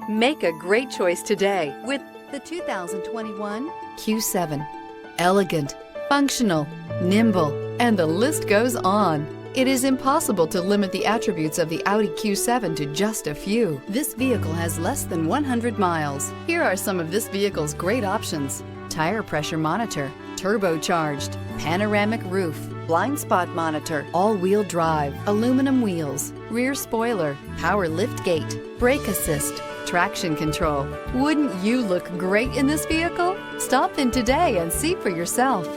Make a great choice today with the 2021 Q7. Elegant, functional, nimble, and the list goes on. It is impossible to limit the attributes of the Audi Q7 to just a few. This vehicle has less than 100 miles. Here are some of this vehicle's great options: tire pressure monitor, turbocharged, panoramic roof, blind spot monitor, all-wheel drive, aluminum wheels, rear spoiler, power lift gate, brake assist, traction control. Wouldn't you look great in this vehicle? Stop in today and see for yourself.